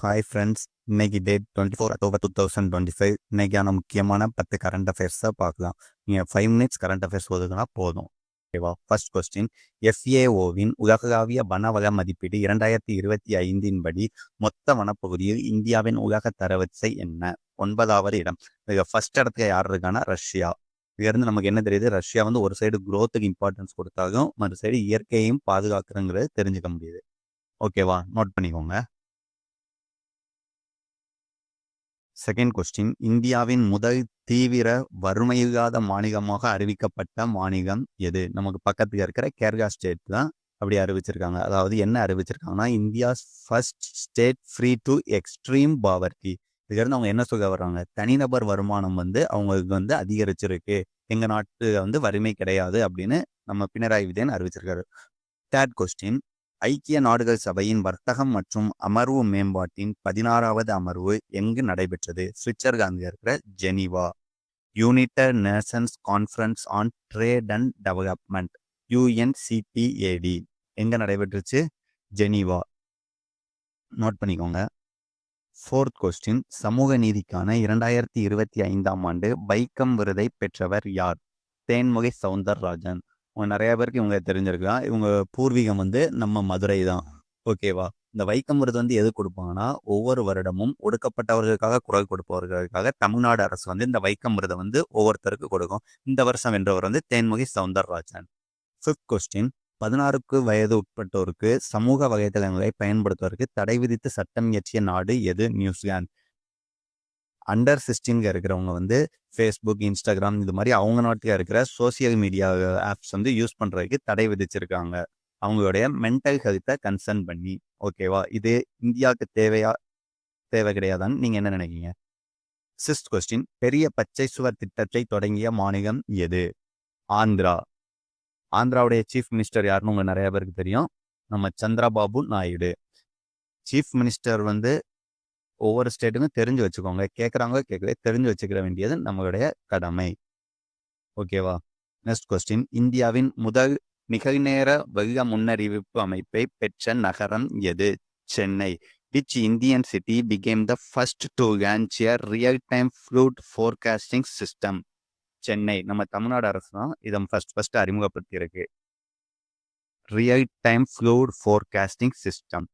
Hi friends, இன்னைக்கு date 24 October 2025. இன்னைக்கான முக்கியமான 10 கரண்ட் அஃபேர்ஸை பார்க்கலாம். நீங்கள் 5 மினிட்ஸ் கரண்ட் அஃபேர்ஸ் ஒதுக்குனா போதும். ஓகேவா? ஃபர்ஸ்ட் கொஸ்டின், FAOவின் உலகளாவிய வனவள மதிப்பீடு 2025 படி மொத்த வனப்பகுதியில் இந்தியாவின் உலக தரவரிசை என்ன? 9வது இடம். இதில் ஃபர்ஸ்ட் இடத்துல யார் இருக்கான்னா ரஷ்யா. இதுலேருந்து நமக்கு என்ன தெரியுது? ரஷ்யா வந்து ஒரு சைடு குரோத்துக்கு இம்பார்ட்டன்ஸ் கொடுத்தாலும் மறு சைடு இயற்கையையும் பாதுகாக்கிறங்கிறது தெரிஞ்சுக்க முடியுது. ஓகேவா? நோட் பண்ணிக்கோங்க. செகண்ட் கொஸ்டின், இந்தியாவின் முதல் தீவிர வறுமையில்லாத மாநிலமாக அறிவிக்கப்பட்ட மாநிலம் எது? நமக்கு பக்கத்துல இருக்கிற கேரளா ஸ்டேட் தான் அப்படி அறிவிச்சிருக்காங்க. அதாவது என்ன அறிவிச்சிருக்காங்கன்னா, India first state free to extreme poverty. இதுலேருந்து அவங்க என்ன சொல்ல வர்றாங்க? தனிநபர் வருமானம் வந்து அவங்களுக்கு வந்து அதிகரிச்சிருக்கு, எங்க நாட்டு வந்து வறுமை கிடையாது அப்படின்னு நம்ம பினராயி விஜயன் அறிவிச்சிருக்காரு. தேர்ட் கொஸ்டின், ஐக்கிய நாடுகள் சபையின் வர்த்தகம் மற்றும் அமர்வு மேம்பாட்டின் 16வது அமர்வு எங்கு நடைபெற்றது? சுவிட்சர்லாந்தில் இருக்கிற Geneva. United Nations conference on trade and development, UNCTAD எங்க நடைபெற்றுச்சு? ஜெனீவா. நோட் பண்ணிக்கோங்க. ஃபோர்த் கொஸ்டின், சமூக நீதிக்கான 2025ஆம் ஆண்டு வைக்கம் விருதை பெற்றவர் யார்? தேன்மொழி சவுந்தரராஜன். நிறைய பேருக்கு இவங்க தெரிஞ்சிருக்கலாம். இவங்க பூர்வீகம் வந்து நம்ம மதுரை தான். ஓகேவா? இந்த வைக்கம் விருது வந்து எது கொடுப்பாங்கன்னா, ஒவ்வொரு வருடமும் ஒடுக்கப்பட்டவர்களுக்காக குரல் கொடுப்பவர்களுக்காக தமிழ்நாடு அரசு வந்து இந்த வைக்கம் விருதை வந்து ஒவ்வொருத்தருக்கு கொடுக்கும். இந்த வருஷம் வென்றவர் வந்து தேன்மொழி சவுந்தரராஜன். ஃபிஃப்த் கொஸ்டின், 16 வயது உட்பட்டோருக்கு சமூக வலைதளங்களை பயன்படுத்துவதற்கு தடை விதித்து சட்டம் இயற்றிய நாடு எது? நியூசிலாந்து. அண்டர் 16 இருக்கிறவங்க வந்து ஃபேஸ்புக், இன்ஸ்டாகிராம் இது மாதிரி அவங்க நாட்டில் இருக்கிற சோசியல் மீடியா ஆப்ஸ் வந்து யூஸ் பண்ணுறதுக்கு தடை விதிச்சிருக்காங்க, அவங்களுடைய மென்டல் ஹெல்த்தை கன்சர்ன் பண்ணி. ஓகேவா? இது இந்தியாவுக்கு தேவை கிடையாதான்னு நீங்கள் என்ன நினைக்கிறீங்க? சிக்ஸ்த் கொஸ்டின், பெரிய பச்சை சுவர் திட்டத்தை தொடங்கிய மாநிலம் எது? ஆந்திரா. ஆந்திராவுடைய சீஃப் மினிஸ்டர் யாருன்னு உங்க நிறைய பேருக்கு தெரியும், நம்ம சந்திரபாபு நாயுடு. சீஃப் மினிஸ்டர் வந்து ஒவ்வொரு ஸ்டேட்டுக்கும் தெரிஞ்சு வச்சுக்கோங்க. கேட்குறாங்க கேட்கவே தெரிஞ்சு வச்சுக்கிற வேண்டியது நம்மளுடைய கடமை. ஓகேவா? நெக்ஸ்ட் கொஸ்டின், இந்தியாவின் முதல் நிகழ்நேர வெள்ள முன்னறிவிப்பு அமைப்பை பெற்ற நகரம் எது? Chennai. Which Indian city became the first to launch a real time flute forecasting system? Chennai. நம்ம தமிழ்நாடு அரசு தான் இதை ஃபர்ஸ்ட் அறிமுகப்படுத்தி இருக்கு. Real time flute forecasting system.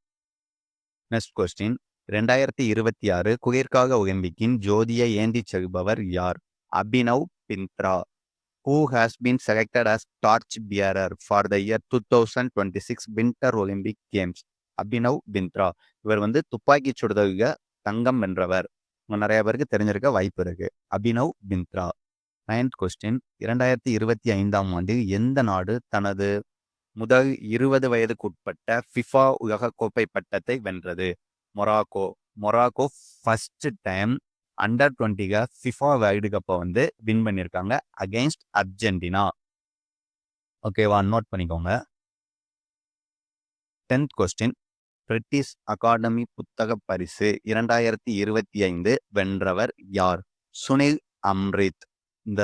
Next question, 2026 குளிர்கால ஒலிம்பிக்கின் ஜோதியை ஏந்தி செல்பவர் யார்? Abhinav Bindra. Who has been selected as torch bearer for the year 2026 Winter Olympic Games? Abhinav Bindra. இவர் வந்து துப்பாக்கி சுடுதல்ல தங்கம் வென்றவர். நிறைய பேருக்கு தெரிஞ்சிருக்க வாய்ப்பு இருக்கு. அபினவ் பிந்த்ரா. 9th கொஸ்டின், 2025ஆம் ஆண்டில் எந்த நாடு தனது முதல் 20 வயதுக்கு உட்பட்ட ஃபிஃபா உலகக்கோப்பை பட்டத்தை வென்றது? Morocco. Morocco first time under 20 FIFA world கப்பை வந்து வின் பண்ணியிருக்காங்க அகெயின்ஸ்ட் அர்ஜென்டினா. ஓகேவா? நோட் பண்ணிக்கோங்க. 10th கொஸ்டின், பிரிட்டிஷ் அகாடமி புத்தக பரிசு 2025 வென்றவர் யார்? சுனில் அம்ரித். இந்த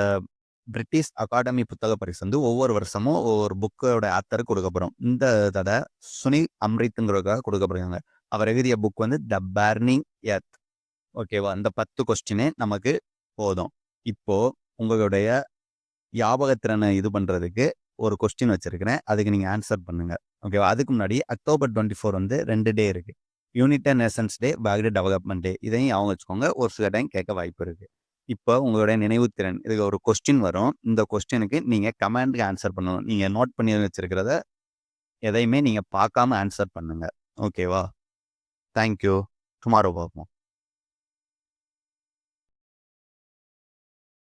பிரிட்டிஷ் அகாடமி புத்தக பரிசு வந்து ஒவ்வொரு வருஷமும் ஒவ்வொரு புக்கோட ஆத்தருக்கு கொடுக்கப்படும். இந்த தடவை சுனில் அம்ரித்ங்கிறதுக்காக கொடுக்கப்படுறாங்க. அவர் எழுதிய புக் வந்து த பர்னிங் எர்த். ஓகேவா? இந்த 10 கொஸ்டினே நமக்கு போதும். இப்போ உங்களுடைய ஞாபகத்திறனை இது பண்றதுக்கு ஒரு கொஸ்டின் வச்சிருக்கிறேன், அதுக்கு நீங்க ஆன்சர் பண்ணுங்க. ஓகேவா? அதுக்கு முன்னாடி October 24 வந்து 2 டே இருக்கு. யுனைடெட் நேஷன்ஸ் டே, வேர்ல்டு டெவலப்மெண்ட் டே. இதையும் ஞாபகம் வச்சுக்கோங்க, ஒரு சில டைம் கேட்க வாய்ப்பு இருக்கு. இப்போ உங்களுடைய நினைவுத்திறன், இதுக்கு ஒரு கொஸ்டின் வரும். இந்த கொஸ்டினுக்கு நீங்க கமெண்ட்க்கு ஆன்சர் பண்ணணும். நீங்க நோட் பண்ணி வச்சிருக்கிறத எதையுமே நீங்க பார்க்காம ஆன்சர் பண்ணுங்க. ஓகேவா? தேங்க்யூ. டுமாரோ பார்ப்போம்.